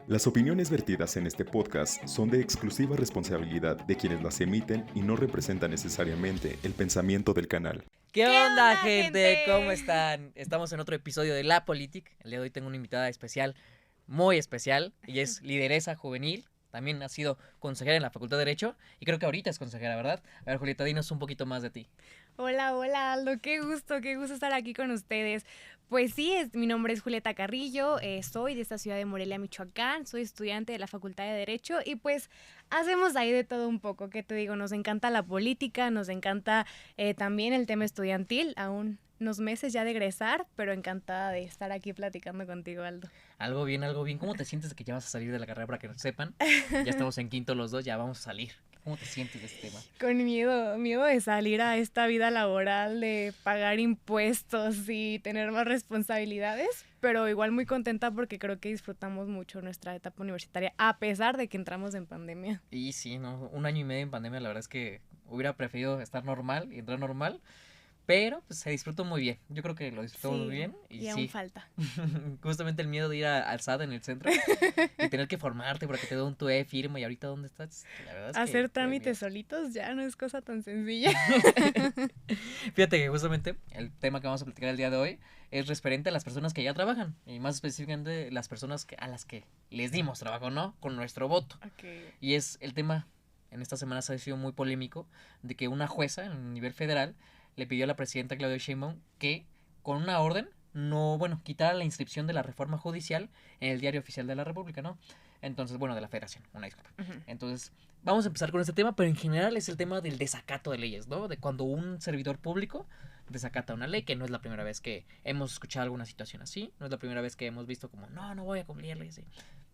Las opiniones vertidas en este podcast son de exclusiva responsabilidad de quienes las emiten y no representan necesariamente el pensamiento del canal. ¿Qué onda, gente? ¿Cómo están? Estamos en otro episodio de La Politic. El día de hoy tengo una invitada especial, muy especial, y es lideresa juvenil. También ha sido consejera en la Facultad de Derecho y creo que ahorita es consejera, ¿verdad? A ver, Julieta, dinos un poquito más de ti. Hola Aldo, qué gusto estar aquí con ustedes. Pues sí, mi nombre es Julieta Carrillo, soy de esta ciudad de Morelia, Michoacán, soy estudiante de la Facultad de Derecho y pues hacemos ahí de todo un poco, ¿qué te digo? Nos encanta la política, nos encanta también el tema estudiantil, aún unos meses ya de egresar, pero encantada de estar aquí platicando contigo, Aldo. Algo bien, algo bien. ¿Cómo te sientes de que ya vas a salir de la carrera para que no sepan? Ya estamos en quinto los dos, ya vamos a salir. ¿Cómo te sientes de este tema? Con miedo de salir a esta vida laboral, de pagar impuestos y tener más responsabilidades, pero igual muy contenta porque creo que disfrutamos mucho nuestra etapa universitaria, a pesar de que entramos en pandemia. Y sí, ¿no? 1 año y medio en pandemia, la verdad es que hubiera preferido estar normal y entrar normal. Pero pues se disfrutó muy bien. Yo creo que lo disfrutamos muy bien. Y aún sí, falta. justamente el miedo de ir al SAT en el centro y tener que formarte para que te dé un TUE firma y ahorita dónde estás. La verdad es hacer que trámites solitos ya no es cosa tan sencilla. Fíjate que justamente el tema que vamos a platicar el día de hoy es referente a las personas que ya trabajan y más específicamente las personas a las que les dimos trabajo, ¿no? Con nuestro voto. Okay. Y es el tema, en estas semanas ha sido muy polémico, de que una jueza en nivel federal le pidió a la presidenta Claudia Sheinbaum que con una orden quitara la inscripción de la reforma judicial en el Diario Oficial de la República, ¿no? Entonces, de la Federación, una disculpa. Entonces, vamos a empezar con este tema, pero en general es el tema del desacato de leyes, ¿no? De cuando un servidor público desacata una ley, que no es la primera vez que hemos escuchado alguna situación así, no es la primera vez que hemos visto como, no voy a cumplirle, así.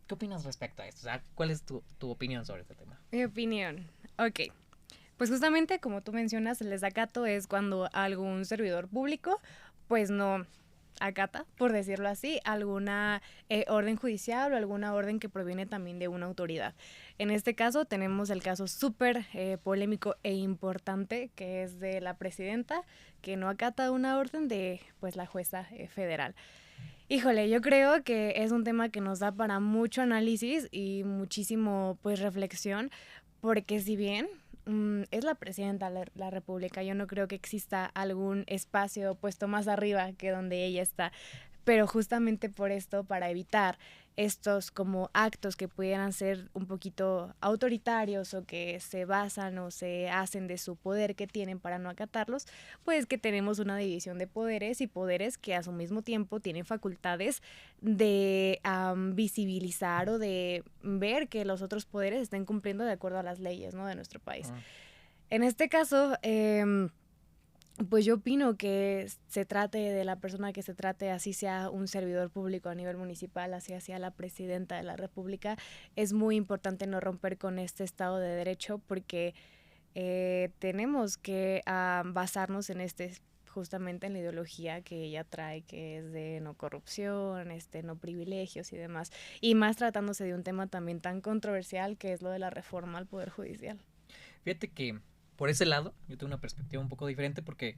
¿Qué opinas respecto a esto? O sea, ¿cuál es tu opinión sobre este tema? Mi opinión, ok. Pues justamente como tú mencionas, el desacato es cuando algún servidor público pues no acata, por decirlo así, alguna orden judicial o alguna orden que proviene también de una autoridad. En este caso tenemos el caso súper polémico e importante que es de la presidenta que no acata una orden de pues la jueza federal. Híjole, yo creo que es un tema que nos da para mucho análisis y muchísimo pues reflexión, porque si bien es la presidenta de la República, yo no creo que exista algún espacio puesto más arriba que donde ella está, pero justamente por esto, para evitar estos como actos que pudieran ser un poquito autoritarios o que se basan o se hacen de su poder que tienen para no acatarlos, pues que tenemos una división de poderes y poderes que a su mismo tiempo tienen facultades de visibilizar o de ver que los otros poderes estén cumpliendo de acuerdo a las leyes, ¿no?, de nuestro país. En este caso, pues yo opino que se trate de la persona que se trate, así sea un servidor público a nivel municipal, así sea la presidenta de la República, es muy importante no romper con este Estado de Derecho porque tenemos que basarnos en justamente en la ideología que ella trae, que es de no corrupción, no privilegios y demás, y más tratándose de un tema también tan controversial que es lo de la reforma al Poder Judicial. Fíjate que por ese lado yo tengo una perspectiva un poco diferente porque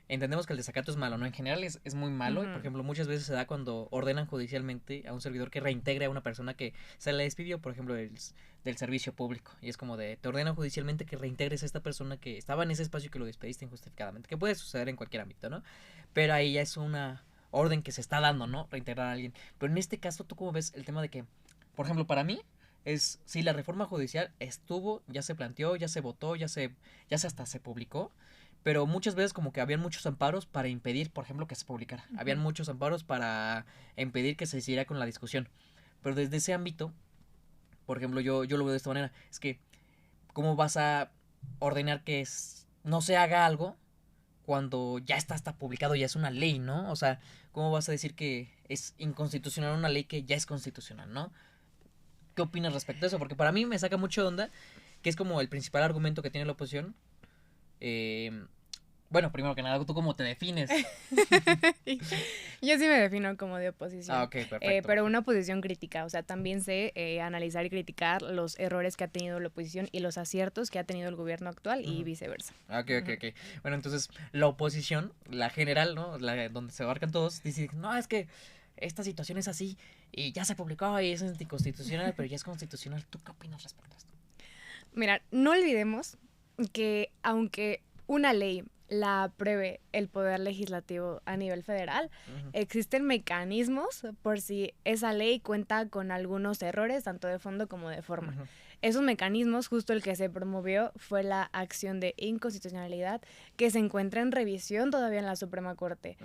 entendemos que el desacato es malo, ¿no? En general es muy malo. Y, por ejemplo, muchas veces se da cuando ordenan judicialmente a un servidor que reintegre a una persona que se le despidió, por ejemplo, del servicio público. Y es como de, te ordenan judicialmente que reintegres a esta persona que estaba en ese espacio y que lo despediste injustificadamente. Que puede suceder en cualquier ámbito, ¿no? Pero ahí ya es una orden que se está dando, ¿no? Reintegrar a alguien. Pero en este caso, ¿tú cómo ves el tema de que, por ejemplo, para mí, si la reforma judicial estuvo, ya se planteó, ya se votó, ya se hasta se publicó, pero muchas veces como que habían muchos amparos para impedir, por ejemplo, que se publicara. Habían muchos amparos para impedir que se siguiera con la discusión. Pero desde ese ámbito, por ejemplo, yo lo veo de esta manera, es que ¿cómo vas a ordenar que no se haga algo cuando ya está hasta publicado, ya es una ley, ¿no? O sea, ¿cómo vas a decir que es inconstitucional una ley que ya es constitucional, ¿no? ¿Qué opinas respecto a eso? Porque para mí me saca mucho de onda, que es como el principal argumento que tiene la oposición. Primero que nada, ¿tú cómo te defines? Yo sí me defino como de oposición. Ok, perfecto. Pero una oposición crítica, o sea, también sé analizar y criticar los errores que ha tenido la oposición y los aciertos que ha tenido el gobierno actual y viceversa. Ok. Bueno, entonces, la oposición, la general, ¿no? Donde se abarcan todos, dice, no, es que esta situación es así y ya se publicó y es anticonstitucional, pero ya es constitucional. ¿Tú qué opinas respecto a esto? Mira, no olvidemos que aunque una ley la apruebe el Poder Legislativo a nivel federal, existen mecanismos por si esa ley cuenta con algunos errores, tanto de fondo como de forma. Esos mecanismos, justo el que se promovió fue la acción de inconstitucionalidad que se encuentra en revisión todavía en la Suprema Corte.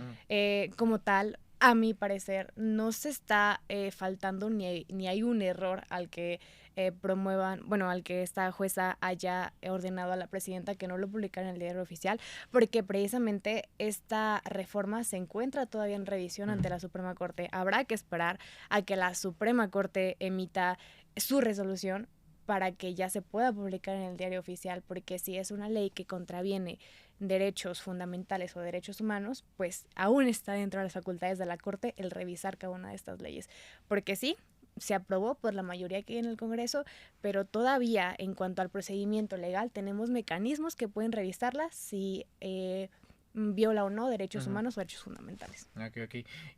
Como tal, a mi parecer, no se está faltando ni hay un error al que al que esta jueza haya ordenado a la presidenta que no lo publicara en el diario oficial, porque precisamente esta reforma se encuentra todavía en revisión ante la Suprema Corte. Habrá que esperar a que la Suprema Corte emita su resolución para que ya se pueda publicar en el diario oficial, porque si es una ley que contraviene derechos fundamentales o derechos humanos, pues aún está dentro de las facultades de la Corte el revisar cada una de estas leyes, porque sí, se aprobó por la mayoría que hay en el Congreso, pero todavía en cuanto al procedimiento legal tenemos mecanismos que pueden revisarla si viola o no derechos humanos o derechos fundamentales. Ok.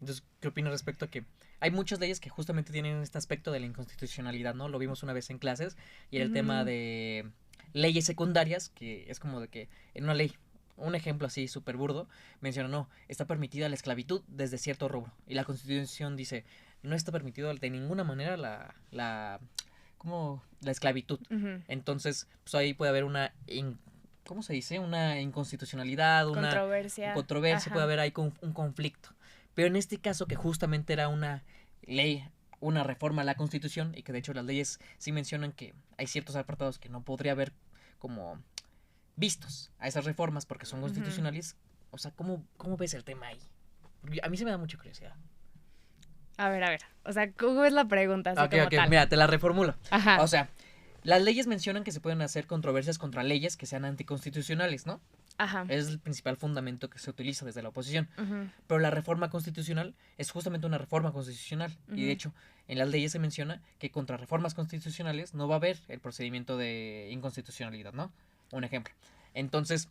Entonces, ¿qué opinas respecto a que hay muchas leyes que justamente tienen este aspecto de la inconstitucionalidad, ¿no? Lo vimos una vez en clases y era el tema de leyes secundarias, que es como de que en una ley, un ejemplo así súper burdo, menciona, no, está permitida la esclavitud desde cierto rubro. Y la Constitución dice, no está permitido de ninguna manera la esclavitud. Entonces, pues ahí puede haber una, ¿cómo se dice? Una inconstitucionalidad, una controversia, puede haber ahí un conflicto. Pero en este caso, que justamente era una ley, una reforma a la Constitución, y que de hecho las leyes sí mencionan que hay ciertos apartados que no podría haber como vistos a esas reformas porque son constitucionales. O sea, ¿cómo ves el tema ahí? A mí se me da mucha curiosidad. A ver. O sea, ¿cómo es la pregunta? Así como tal. Mira, te la reformulo. Ajá. O sea, las leyes mencionan que se pueden hacer controversias contra leyes que sean anticonstitucionales, ¿no? Ajá. Es el principal fundamento que se utiliza desde la oposición. Pero la reforma constitucional es justamente una reforma constitucional. Y de hecho, en las leyes se menciona que contra reformas constitucionales no va a haber el procedimiento de inconstitucionalidad, ¿no? Un ejemplo. Entonces,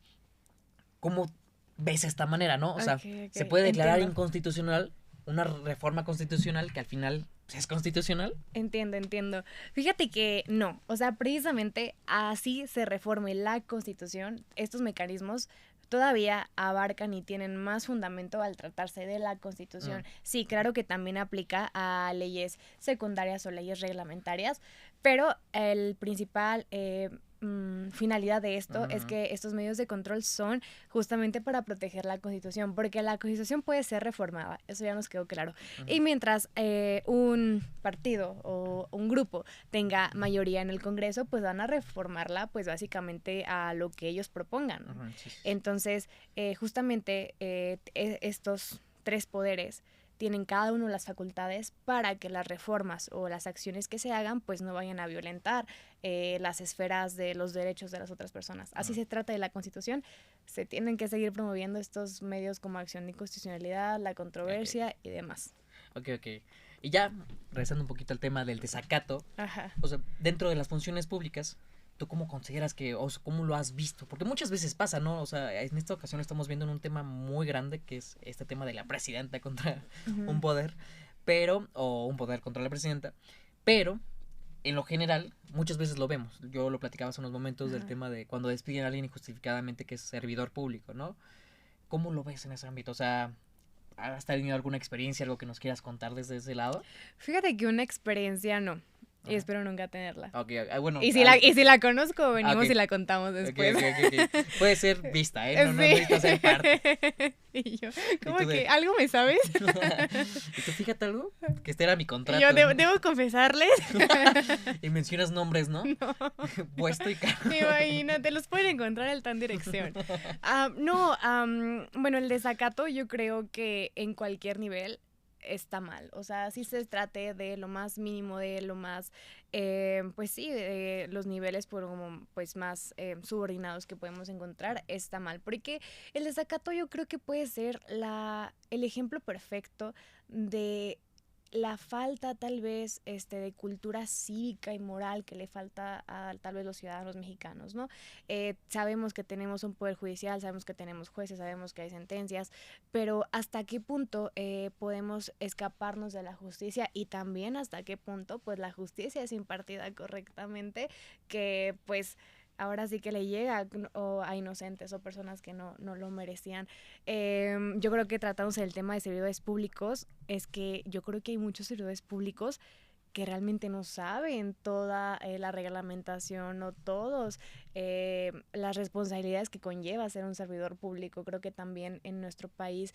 ¿cómo ves esta manera, no? O sea, ¿se puede declarar inconstitucional una reforma constitucional que al final es constitucional? Entiendo. Fíjate que no, o sea, precisamente así se reforme la Constitución, estos mecanismos todavía abarcan y tienen más fundamento al tratarse de la Constitución. Sí, claro que también aplica a leyes secundarias o leyes reglamentarias, pero el principal finalidad de esto es que estos medios de control son justamente para proteger la Constitución, porque la Constitución puede ser reformada, eso ya nos quedó claro. Y mientras un partido o un grupo tenga mayoría en el Congreso, pues van a reformarla pues básicamente a lo que ellos propongan. Entonces, justamente estos tres poderes tienen cada uno las facultades para que las reformas o las acciones que se hagan pues no vayan a violentar las esferas de los derechos de las otras personas. Así se trata de la Constitución. Se tienen que seguir promoviendo estos medios como acción de inconstitucionalidad, la controversia y demás. Ok. Y ya, regresando un poquito al tema del desacato, o sea, dentro de las funciones públicas, ¿tú cómo consideras que, o sea, cómo lo has visto? Porque muchas veces pasa, ¿no? O sea, en esta ocasión estamos viendo un tema muy grande, que es este tema de la presidenta contra un poder, o un poder contra la presidenta, pero en lo general, muchas veces lo vemos. Yo lo platicaba hace unos momentos del tema de cuando despiden a alguien injustificadamente que es servidor público, ¿no? ¿Cómo lo ves en ese ámbito? O sea, ¿has tenido alguna experiencia, algo que nos quieras contar desde ese lado? Fíjate que una experiencia no. Y espero nunca tenerla. Bueno. Y si la conozco, venimos y la contamos después. Okay. Puede ser vista, ¿eh? No necesita ser parte. Y yo, ¿cómo que algo me sabes? ¿Y tú fíjate algo? Que este era mi contrato. Yo debo confesarles. Y mencionas nombres, ¿no? No. Puesto y cargo. Imagínate, los pueden encontrar en Tan Dirección. Bueno, el desacato yo creo que en cualquier nivel está mal, o sea, si se trate de lo más mínimo, de lo más, pues sí, de los niveles pues más subordinados que podemos encontrar, está mal, porque el desacato yo creo que puede ser el ejemplo perfecto de la falta tal vez de cultura cívica y moral que le falta a tal vez los ciudadanos mexicanos, ¿no? Sabemos que tenemos un poder judicial, sabemos que tenemos jueces, sabemos que hay sentencias, pero ¿hasta qué punto podemos escaparnos de la justicia? Y también hasta qué punto pues la justicia es impartida correctamente, que pues ahora sí que le llega a inocentes o personas que no lo merecían. Yo creo que tratándose del tema de servidores públicos, es que yo creo que hay muchos servidores públicos que realmente no saben toda la reglamentación o todos las responsabilidades que conlleva ser un servidor público. Creo que también en nuestro país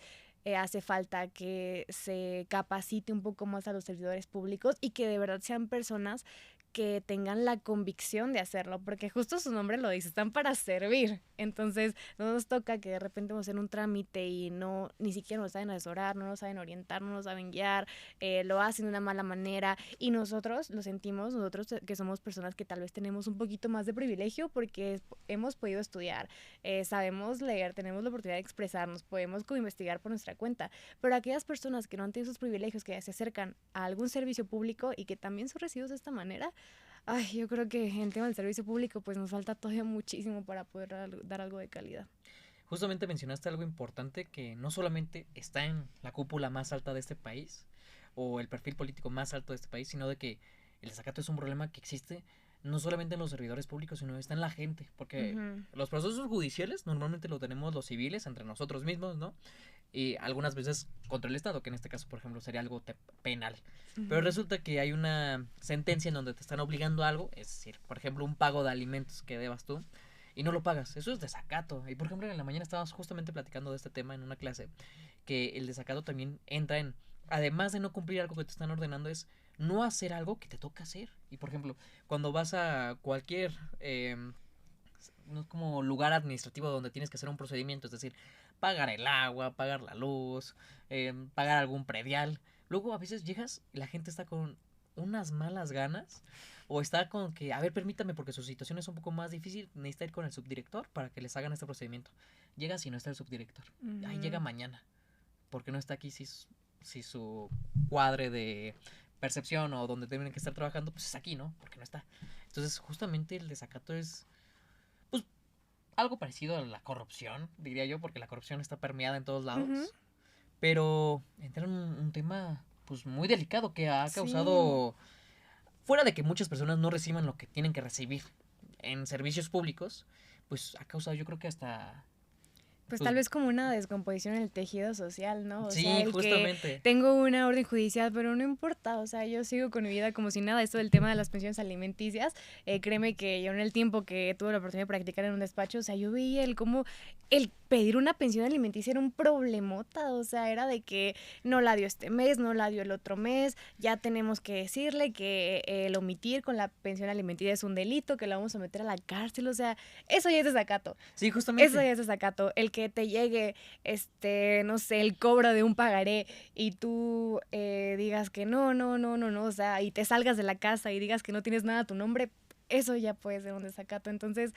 hace falta que se capacite un poco más a los servidores públicos y que de verdad sean personas que tengan la convicción de hacerlo, porque justo su nombre lo dice, están para servir. Entonces, no nos toca que de repente vamos a hacer un trámite y ni siquiera nos saben asesorar, no nos saben orientar, no nos saben guiar, lo hacen de una mala manera, y nosotros lo sentimos, nosotros que somos personas que tal vez tenemos un poquito más de privilegio porque hemos podido estudiar, sabemos leer, tenemos la oportunidad de expresarnos, podemos investigar por nuestra cuenta, pero aquellas personas que no han tenido esos privilegios, que se acercan a algún servicio público y que también son recibidos de esta manera, yo creo que en tema del servicio público pues nos falta todavía muchísimo para poder dar algo de calidad. Justamente mencionaste algo importante que no solamente está en la cúpula más alta de este país o el perfil político más alto de este país, sino de que el desacato es un problema que existe no solamente en los servidores públicos, sino está en la gente, porque los procesos judiciales normalmente lo tenemos los civiles entre nosotros mismos, ¿no? Y algunas veces contra el Estado, que en este caso, por ejemplo, sería algo penal. Pero resulta que hay una sentencia en donde te están obligando a algo, es decir, por ejemplo, un pago de alimentos que debas tú, y no lo pagas. Eso es desacato. Y por ejemplo, en la mañana estábamos justamente platicando de este tema en una clase, que el desacato también entra en, además de no cumplir algo que te están ordenando, es no hacer algo que te toca hacer. Y por ejemplo, cuando vas a cualquier no es como lugar administrativo donde tienes que hacer un procedimiento, es decir, pagar el agua, pagar la luz, pagar algún predial, luego a veces llegas y la gente está con unas malas ganas o está con que, a ver, permítame, porque su situación es un poco más difícil, necesita ir con el subdirector para que les hagan este procedimiento. Llegas y no está el subdirector. Ahí llega mañana, porque no está aquí si su cuadre de percepción o donde tienen que estar trabajando, pues es aquí, ¿no? Porque no está. Entonces, justamente el desacato es pues algo parecido a la corrupción, diría yo, porque la corrupción está permeada en todos lados. Pero entra en un tema pues muy delicado que ha causado, fuera de que muchas personas no reciban lo que tienen que recibir en servicios públicos, pues ha causado, yo creo que hasta pues tal vez como una descomposición en el tejido social, ¿no? O sí, sea, el justamente. Que tengo una orden judicial, pero no importa, o sea, yo sigo con mi vida como si nada. Esto del tema de las pensiones alimenticias, créeme que yo en el tiempo que tuve la oportunidad de practicar en un despacho, o sea, yo veía el pedir una pensión alimenticia era un problemota, o sea, era de que no la dio este mes, no la dio el otro mes, ya tenemos que decirle que el omitir con la pensión alimenticia es un delito, que la vamos a meter a la cárcel, o sea, eso ya es desacato. Sí, justamente. Eso ya es desacato, el que te llegue, no sé, el cobro de un pagaré y tú digas que no, o sea, y te salgas de la casa y digas que no tienes nada a tu nombre, eso ya puede ser un desacato. Entonces,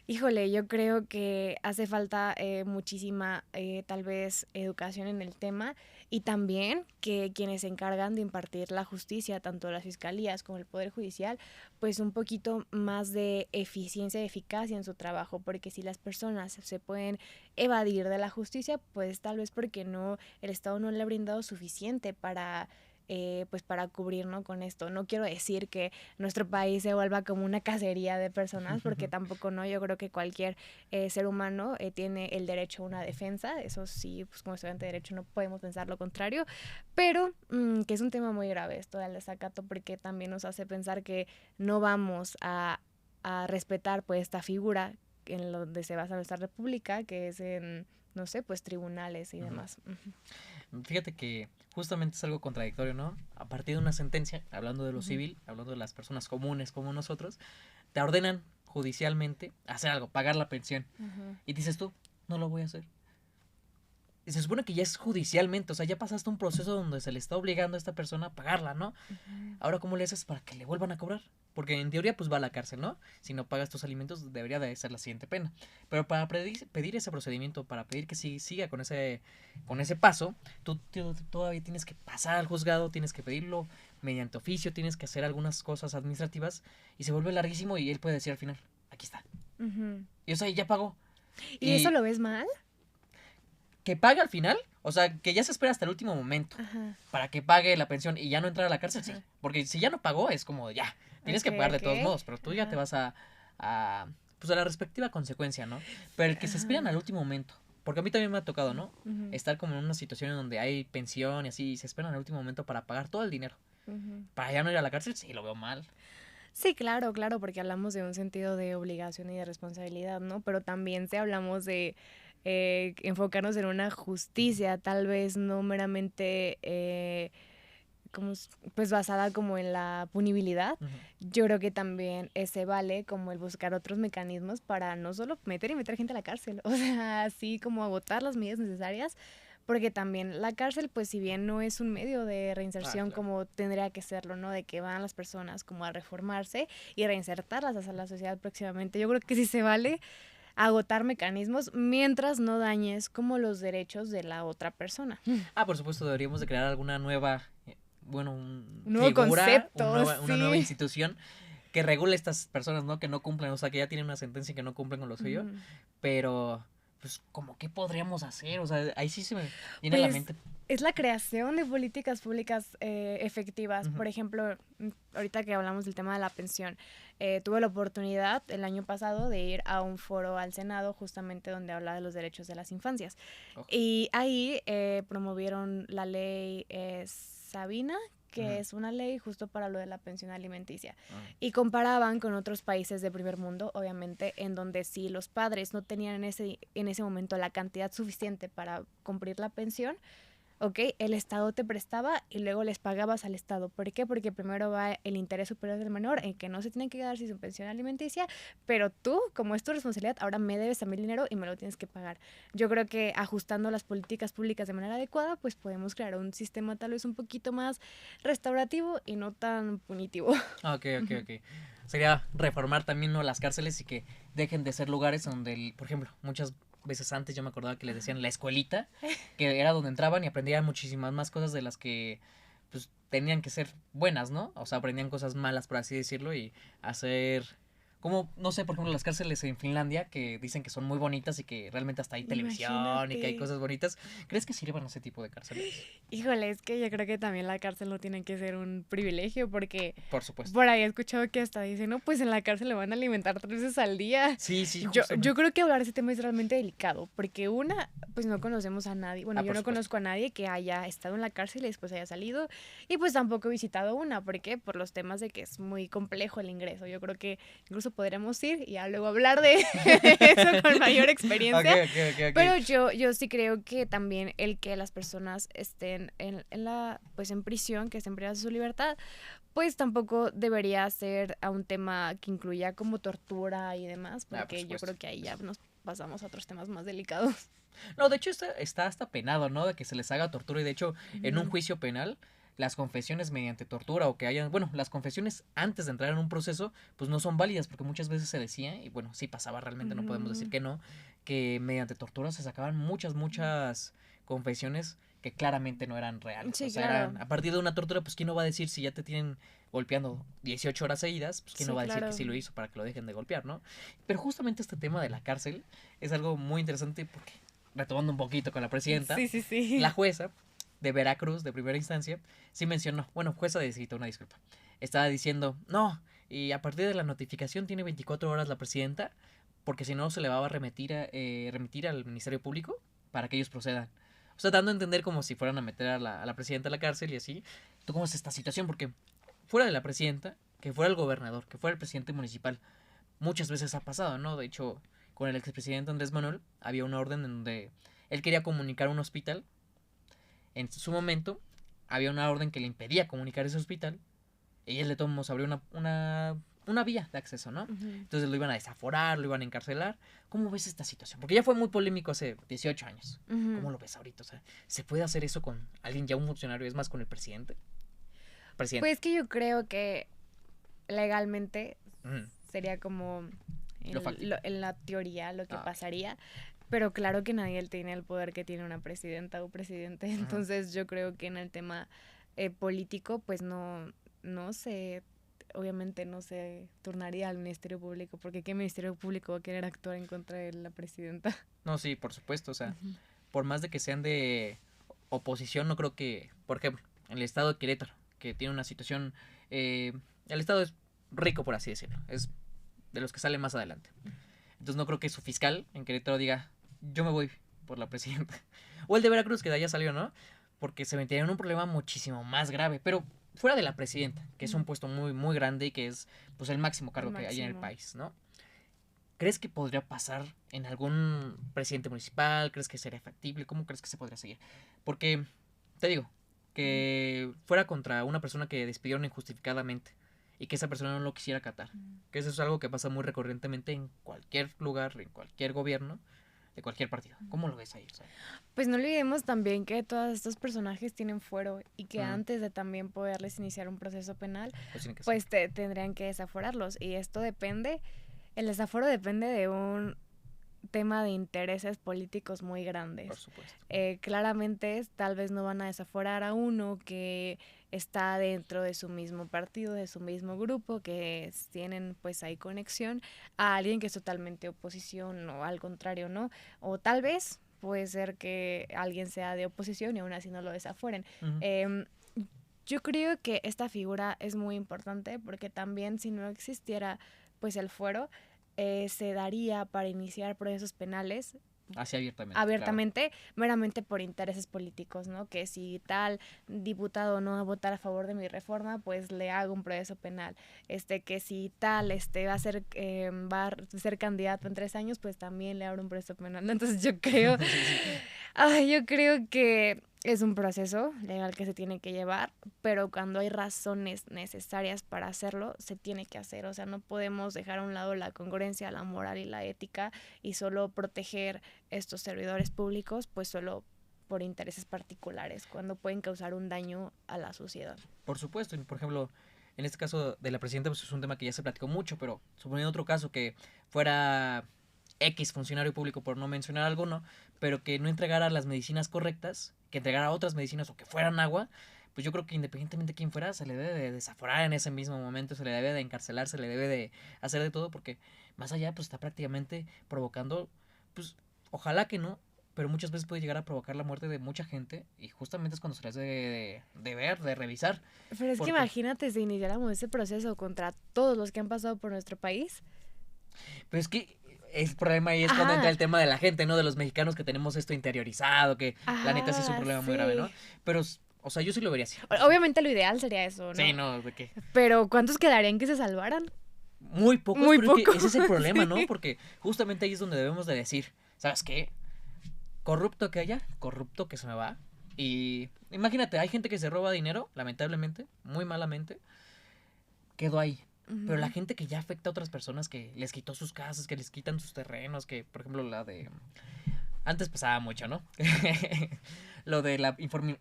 híjole, yo creo que hace falta muchísima, tal vez, educación en el tema y también que quienes se encargan de impartir la justicia, tanto las fiscalías como el Poder Judicial, pues un poquito más de eficiencia y eficacia en su trabajo, porque si las personas se pueden evadir de la justicia, pues tal vez porque el Estado no le ha brindado suficiente para pues para cubrir, ¿no? Con esto. No quiero decir que nuestro país se vuelva como una cacería de personas, porque tampoco no. Yo creo que cualquier ser humano tiene el derecho a una defensa. Eso sí, pues como estudiante de derecho no podemos pensar lo contrario, pero que es un tema muy grave esto del desacato, porque también nos hace pensar que no vamos a respetar pues esta figura en donde se basa nuestra república, que es en, no sé, pues tribunales y demás. Fíjate que justamente es algo contradictorio, ¿no? A partir de una sentencia, hablando de lo civil, hablando de las personas comunes como nosotros, te ordenan judicialmente hacer algo, pagar la pensión. Y dices tú, no lo voy a hacer. se supone que ya es judicialmente, o sea, ya pasaste un proceso donde se le está obligando a esta persona a pagarla, ¿no? Ahora, ¿cómo le haces para que le vuelvan a cobrar? Porque en teoría, pues va a la cárcel, ¿no? Si no pagas tus alimentos, debería de ser la siguiente pena. Pero para pedir ese procedimiento, para pedir que siga con ese paso, tú todavía tienes que pasar al juzgado, tienes que pedirlo mediante oficio, tienes que hacer algunas cosas administrativas y se vuelve larguísimo y él puede decir al final, aquí está. Y o sea, ya pagó. ¿Y eso lo ves mal? Que pague al final, o sea, que ya se espera hasta el último momento para que pague la pensión y ya no entrar a la cárcel, sí. Porque si ya no pagó, es como ya, tienes que pagar de todos modos, pero tú ya te vas pues a la respectiva consecuencia, ¿no? Pero el que se esperan al último momento, porque a mí también me ha tocado, ¿no? Estar como en una situación en donde hay pensión y así, y se esperan al último momento para pagar todo el dinero. Para ya no ir a la cárcel, sí, lo veo mal. Sí, claro, porque hablamos de un sentido de obligación y de responsabilidad, ¿no? Pero también si hablamos de enfocarnos en una justicia, tal vez no meramente pues basada como en la punibilidad, yo creo que también se vale como el buscar otros mecanismos para no solo meter gente a la cárcel, o sea, así como agotar las medidas necesarias, porque también la cárcel, pues si bien no es un medio de reinserción como tendría que serlo, ¿no? De que van las personas como a reformarse y reinsertarlas hacia la sociedad próximamente. Yo creo que sí se vale agotar mecanismos mientras no dañes como los derechos de la otra persona. Por supuesto, deberíamos de crear alguna nueva, un nuevo concepto, una nueva institución que regule a estas personas, ¿no? Que no cumplen, o sea, que ya tienen una sentencia y que no cumplen con lo suyo, pero pues como qué podríamos hacer, o sea, ahí sí se me viene a la mente. Es la creación de políticas públicas efectivas. Por ejemplo, ahorita que hablamos del tema de la pensión, tuve la oportunidad el año pasado de ir a un foro al Senado justamente donde habla de los derechos de las infancias. Y ahí promovieron la ley Sabina, que es una ley justo para lo de la pensión alimenticia. Y comparaban con otros países de primer mundo, obviamente, en donde si los padres no tenían en ese momento la cantidad suficiente para cumplir la pensión, el Estado te prestaba y luego les pagabas al Estado. ¿Por qué? Porque primero va el interés superior del menor, en que no se tienen que quedar sin su pensión alimenticia, pero tú, como es tu responsabilidad, ahora me debes a mí el dinero y me lo tienes que pagar. Yo creo que ajustando las políticas públicas de manera adecuada, pues podemos crear un sistema tal vez un poquito más restaurativo y no tan punitivo. Ok. Sería reformar también, ¿no?, las cárceles y que dejen de ser lugares donde, por ejemplo, muchas veces antes yo me acordaba que les decían la escuelita, que era donde entraban y aprendían muchísimas más cosas de las que pues tenían que ser buenas, ¿no? O sea, aprendían cosas malas, por así decirlo, y hacer como, no sé, por ejemplo, las cárceles en Finlandia que dicen que son muy bonitas y que realmente hasta hay televisión y que hay cosas bonitas. ¿Crees que sirvan ese tipo de cárceles? Híjole, es que yo creo que también la cárcel no tiene que ser un privilegio porque... Por supuesto. Por ahí he escuchado que hasta dicen, no, pues en la cárcel le van a alimentar 3 veces al día. Sí, yo creo que hablar de ese tema es realmente delicado porque pues no conocemos a nadie. Bueno, yo no conozco a nadie que haya estado en la cárcel y después haya salido. Y pues tampoco he visitado una. ¿Por qué? Por los temas de que es muy complejo el ingreso. Yo creo que incluso podríamos ir y ya luego hablar de eso con mayor experiencia. Okay. Pero yo sí creo que también el que las personas estén en prisión, que estén privadas de su libertad, pues tampoco debería ser a un tema que incluya como tortura y demás, porque yo creo que ahí ya nos pasamos a otros temas más delicados. No, de hecho está hasta penado, ¿no? De que se les haga tortura y de hecho en un juicio penal las confesiones mediante tortura o que hayan, bueno, las confesiones antes de entrar en un proceso, pues no son válidas porque muchas veces se decía, y bueno, sí pasaba realmente, no podemos decir que no, que mediante tortura se sacaban muchas confesiones que claramente no eran reales. Sí, o sea, claro. a partir de una tortura, pues ¿quién no va a decir si ya te tienen golpeando 18 horas seguidas? Pues ¿quién no va a decir que sí lo hizo para que lo dejen de golpear, ¿no? Pero justamente este tema de la cárcel es algo muy interesante porque, retomando un poquito con la presidenta, sí. La jueza de Veracruz, de primera instancia, sí mencionó, bueno, jueza de distrito, una disculpa, estaba diciendo, no, y a partir de la notificación tiene 24 horas la presidenta, porque si no se le va a remitir al Ministerio Público para que ellos procedan. O sea, dando a entender como si fueran a meter a la presidenta a la cárcel y así. ¿Tú cómo es esta situación? Porque fuera de la presidenta, que fuera el gobernador, que fuera el presidente municipal, muchas veces ha pasado, ¿no? De hecho, con el expresidente Andrés Manuel había una orden en donde él quería comunicar un hospital. En su momento había una orden que le impedía comunicar ese hospital. Y él de todos modos abrió una vía de acceso, ¿no? Ujú. Entonces lo iban a desaforar, lo iban a encarcelar. ¿Cómo ves esta situación? Porque ya fue muy polémico hace 18 años. Ujú. ¿Cómo lo ves ahorita? O sea, ¿se puede hacer eso con alguien ya un funcionario? ¿Es más con el presidente? Presidente. Pues que yo creo que legalmente Ujú. sería como Lo factible. en la teoría lo que Ah, ok. pasaría, pero claro que nadie tiene el poder que tiene una presidenta o presidente, Ujú. entonces yo creo que en el tema político pues no se, obviamente no se turnaría al Ministerio Público, porque ¿qué Ministerio Público va a querer actuar en contra de la presidenta? No, sí, por supuesto. O sea, Ujú. por más de que sean de oposición, no creo que, por ejemplo, en el estado de Querétaro, que tiene una situación, el estado es rico, por así decirlo, es de los que salen más adelante. Entonces no creo que su fiscal en Querétaro diga, yo me voy por la presidenta. O el de Veracruz, que de allá salió, ¿no? Porque se metería en un problema muchísimo más grave, pero fuera de la presidenta, que es un puesto muy, muy grande y que es pues el máximo cargo que hay en el Máximo. país, ¿no? ¿Crees que podría pasar en algún presidente municipal? ¿Crees que sería factible? ¿Cómo crees que se podría seguir? Porque, te digo, que fuera contra una persona que despidieron injustificadamente y que esa persona no lo quisiera acatar. Que eso es algo que pasa muy recurrentemente en cualquier lugar, en cualquier gobierno, de cualquier partido. ¿Cómo lo ves ahí? O sea, Pues no olvidemos también que todos estos personajes tienen fuero y que Mm. antes de también poderles iniciar un proceso penal, pues tiene que ser. pues tendrían que desaforarlos. Y esto depende, el desaforo depende de un tema de intereses políticos muy Por grandes. supuesto. Claramente tal vez no van a desaforar a uno que está dentro de su mismo partido, de su mismo grupo, que tienen pues ahí conexión, a alguien que es totalmente oposición o al contrario, ¿no? O tal vez puede ser que alguien sea de oposición y aún así no lo desaforen. Ujú. Yo creo que esta figura es muy importante porque también si no existiera pues el fuero, se daría para iniciar procesos penales Así abiertamente. abiertamente, meramente por intereses políticos, ¿no? Que si tal diputado no va a votar a favor de mi reforma, pues le hago un proceso penal. Que si tal va a ser candidato en 3 años, pues también le abro un proceso penal. Entonces yo creo, Sí, sí. yo creo que es un proceso legal que se tiene que llevar, pero cuando hay razones necesarias para hacerlo, se tiene que hacer. O sea, no podemos dejar a un lado la congruencia, la moral y la ética y solo proteger estos servidores públicos, pues solo por intereses particulares, cuando pueden causar un daño a la sociedad. Por supuesto. Y, por ejemplo, en este caso de la presidenta, pues es un tema que ya se platicó mucho, pero suponiendo otro caso que fuera X funcionario público, por no mencionar alguno, pero que no entregara las medicinas correctas, que entregara otras medicinas o que fueran agua, pues yo creo que independientemente de quién fuera, se le debe de desaforar en ese mismo momento, se le debe de encarcelar, se le debe de hacer de todo, porque más allá, pues está prácticamente provocando, pues ojalá que no, pero muchas veces puede llegar a provocar la muerte de mucha gente y justamente es cuando se les debe de ver, de revisar. Pero es ¿Por que qué? imagínate si iniciáramos ese proceso contra todos los que han pasado por nuestro país. Pero es que el problema ahí es cuando Ajá. entra el tema de la gente, ¿no? De los mexicanos que tenemos esto interiorizado, que la neta sí es un problema muy grave, ¿no? Sí. Pero, o sea, yo sí lo vería así. Obviamente lo ideal sería eso, ¿no? Sí, no, de que Pero ¿cuántos quedarían que se salvaran? muy pocos, Muy pero es que pocos, ese es el problema, ¿no? sí. Porque justamente ahí es donde debemos de decir, ¿sabes qué? Corrupto que haya, corrupto que se me va. Y imagínate, hay gente que se roba dinero, lamentablemente, muy malamente, quedó ahí. Pero la Ujú. gente que ya afecta a otras personas, que les quitó sus casas, que les quitan sus terrenos, que por ejemplo la de... Antes pasaba mucho, ¿no? Lo de la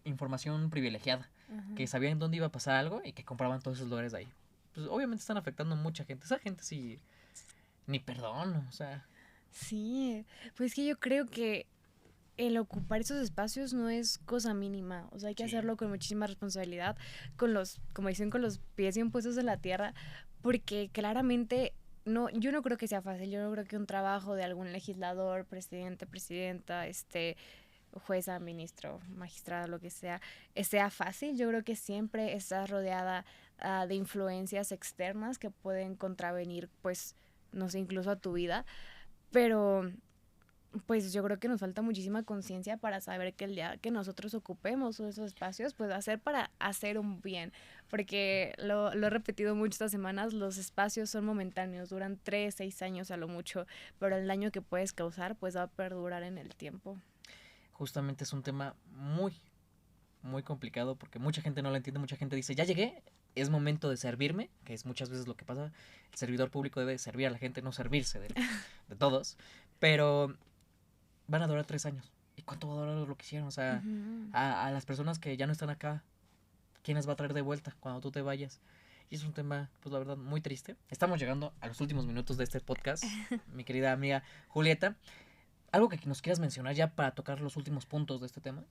información privilegiada, Ajá. que sabían dónde iba a pasar algo y que compraban todos esos lugares de ahí. Pues obviamente están afectando a mucha gente. Esa gente sí, ni perdón, o sea... Sí, pues que yo creo que el ocupar esos espacios no es cosa mínima, o sea, hay que Sí. hacerlo con muchísima responsabilidad, con los, como dicen, con los pies bien puestos en la tierra, porque claramente no, yo no creo que sea fácil, yo no creo que un trabajo de algún legislador, presidente, presidenta, jueza, ministro, magistrada, lo que sea fácil. Yo creo que siempre estás rodeada de influencias externas que pueden contravenir, pues, no sé, incluso a tu vida, pero pues yo creo que nos falta muchísima conciencia para saber que el día que nosotros ocupemos esos espacios, pues va a ser para hacer un bien, porque lo he repetido mucho estas semanas, los espacios son momentáneos, duran 3, 6 años a lo mucho, pero el daño que puedes causar pues va a perdurar en el tiempo. Justamente es un tema muy, muy complicado porque mucha gente no lo entiende, mucha gente dice, ya llegué, es momento de servirme, que es muchas veces lo que pasa. El servidor público debe servir a la gente, no servirse de todos. Pero van a durar 3 años. ¿Y cuánto va a durar lo que hicieron? O sea, a las personas que ya no están acá, ¿quién las va a traer de vuelta cuando tú te vayas? Y es un tema, pues la verdad, muy triste. Estamos llegando a los últimos minutos de este podcast, mi querida amiga Julieta. ¿Algo que nos quieras mencionar ya para tocar los últimos puntos de este tema?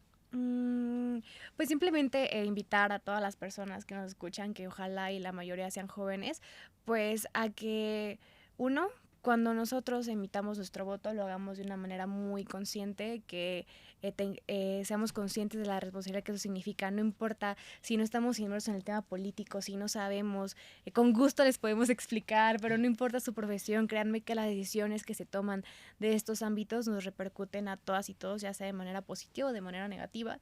Pues simplemente invitar a todas las personas que nos escuchan, que ojalá y la mayoría sean jóvenes, pues a que uno, cuando nosotros emitamos nuestro voto, lo hagamos de una manera muy consciente, que seamos conscientes de la responsabilidad que eso significa. No importa si no estamos inmersos en el tema político, si no sabemos, con gusto les podemos explicar, pero no importa su profesión, créanme que las decisiones que se toman de estos ámbitos nos repercuten a todas y todos, ya sea de manera positiva o de manera negativa.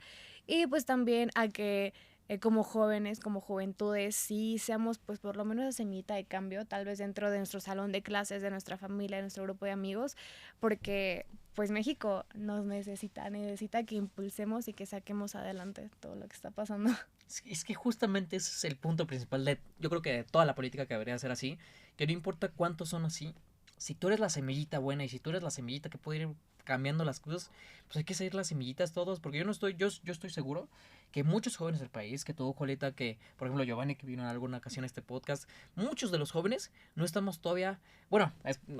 Y pues también a que como jóvenes, como juventudes, sí seamos pues por lo menos esa semillita de cambio, tal vez dentro de nuestro salón de clases, de nuestra familia, de nuestro grupo de amigos, porque pues México nos necesita que impulsemos y que saquemos adelante todo lo que está pasando. Es que justamente ese es el punto principal yo creo que de toda la política que debería ser así, que no importa cuántos son así, si tú eres la semillita buena y si tú eres la semillita que puede ir cambiando las cosas, pues hay que seguir las semillitas todos, porque yo estoy seguro que muchos jóvenes del país, que tú, Julieta, que por ejemplo Giovanni, que vino en alguna ocasión a este podcast, muchos de los jóvenes no estamos todavía, bueno,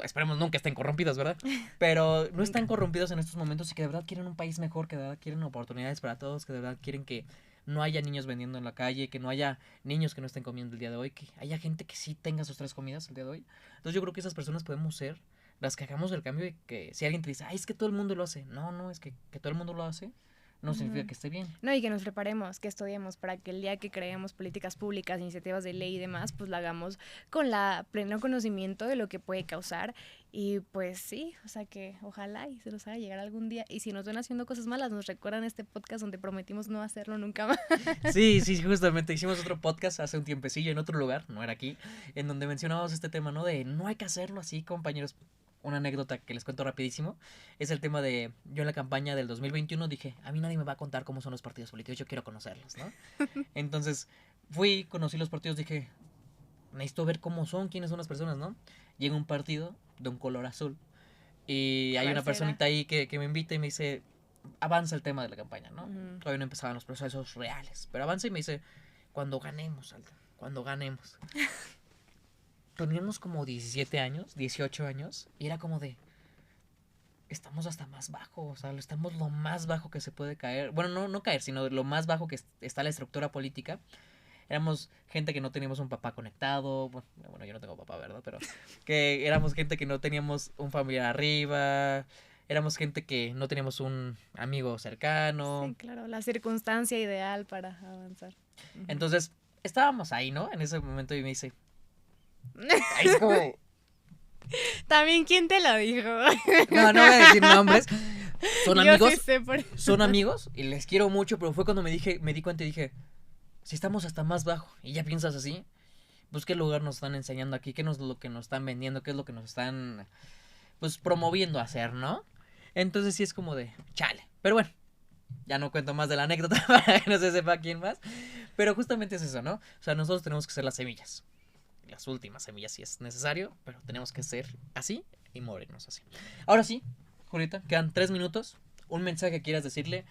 esperemos nunca estén corrompidos, ¿verdad? Pero no están corrompidos en estos momentos y que de verdad quieren un país mejor, que de verdad quieren oportunidades para todos, que de verdad quieren que no haya niños vendiendo en la calle, que no haya niños que no estén comiendo el día de hoy, que haya gente que sí tenga sus 3 comidas el día de hoy. Entonces yo creo que esas personas podemos ser las que hagamos el cambio y que si alguien te dice, ay, es que todo el mundo lo hace. No, es que todo el mundo lo hace no significa que esté bien. No, y que nos preparemos, que estudiemos para que el día que creemos políticas públicas, iniciativas de ley y demás, pues lo hagamos con la pleno conocimiento de lo que puede causar. Y pues sí, o sea que ojalá y se nos haga llegar algún día. Y si nos ven haciendo cosas malas, nos recuerdan este podcast donde prometimos no hacerlo nunca más. Sí, justamente hicimos otro podcast hace un tiempecillo en otro lugar, no era aquí, en donde mencionábamos este tema, ¿no? De no hay que hacerlo así, compañeros. Una anécdota que les cuento rapidísimo es el tema de yo en la campaña del 2021 dije, a mí nadie me va a contar cómo son los partidos políticos, yo quiero conocerlos, ¿no? Entonces conocí los partidos, dije, necesito ver cómo son, quiénes son las personas, ¿no? Llega un partido de un color azul y hay una personita ahí que me invita y me dice, avanza el tema de la campaña, ¿no? Todavía no empezaban los procesos reales, pero avanza y me dice, cuando ganemos, Aldo, cuando ganemos. Teníamos como 17 años, 18 años, y era como de, estamos hasta más bajo, o sea, estamos lo más bajo que se puede caer, bueno, no caer, sino lo más bajo que está la estructura política. Éramos gente que no teníamos un papá conectado, bueno, yo no tengo papá, ¿verdad? Pero que éramos gente que no teníamos un familiar arriba, éramos gente que no teníamos un amigo cercano. Sí, claro, la circunstancia ideal para avanzar. Entonces, estábamos ahí, ¿no? En ese momento y me dice, ahí es como... También, ¿quién te lo dijo? No voy a decir nombres. Son amigos. Yo sí sé son amigos y les quiero mucho, pero fue cuando me di cuenta y dije, si estamos hasta más bajo y ya piensas así, pues qué lugar nos están enseñando aquí, qué es lo que nos están vendiendo, qué es lo que nos están pues promoviendo a hacer, ¿no? Entonces sí es como de chale. Pero bueno, ya no cuento más de la anécdota para que no se sepa quién más. Pero justamente es eso, ¿no? O sea, nosotros tenemos que ser las semillas. Las últimas semillas si es necesario, pero tenemos que ser así y morirnos así. Ahora sí, Julieta, quedan 3 minutos. Un mensaje que quieras decirle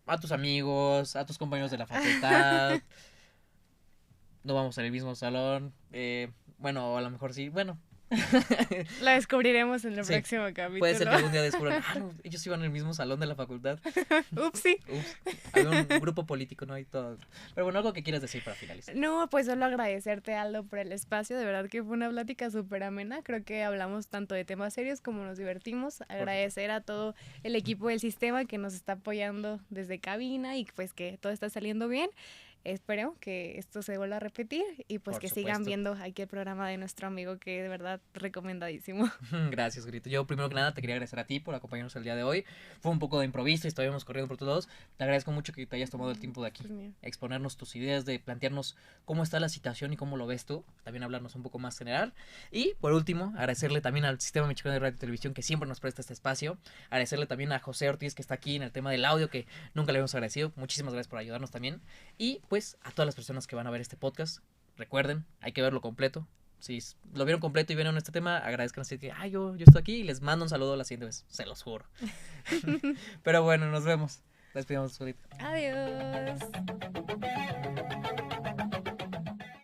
a tus amigos, a tus compañeros de la facultad. No vamos en el mismo salón. Bueno, a lo mejor sí. Bueno. La descubriremos en el próximo capítulo. Puede ser que algún día descubran, no, ellos iban en el mismo salón de la facultad. Upsi. Había un grupo político, ¿no? Hay todo. Pero bueno, algo que quieras decir para finalizar. No, pues solo agradecerte, Aldo, por el espacio. De verdad que fue una plática súper amena. Creo que hablamos tanto de temas serios como nos divertimos. Agradecer a todo el equipo del sistema que nos está apoyando desde cabina y pues que todo está saliendo bien. Espero que esto se vuelva a repetir y pues que sigan viendo aquí el programa de nuestro amigo, que de verdad recomendadísimo. Gracias, Grito. Yo primero que nada te quería agradecer a ti por acompañarnos el día de hoy. Fue un poco de improviso y estábamos corriendo por todos lados. Te agradezco mucho que te hayas tomado el tiempo de aquí, exponernos tus ideas, de plantearnos cómo está la situación y cómo lo ves tú. También hablarnos un poco más general. Y por último, agradecerle también al Sistema Mexicano de Radio y Televisión que siempre nos presta este espacio. Agradecerle también a José Ortiz que está aquí en el tema del audio, que nunca le habíamos agradecido. Muchísimas gracias por ayudarnos también. Y pues a todas las personas que van a ver este podcast, recuerden, hay que verlo completo. Si lo vieron completo y vieron este tema, agradezcan así que, yo estoy aquí y les mando un saludo la siguiente vez, se los juro. Pero bueno, nos vemos. Despidamos ahorita. Adiós.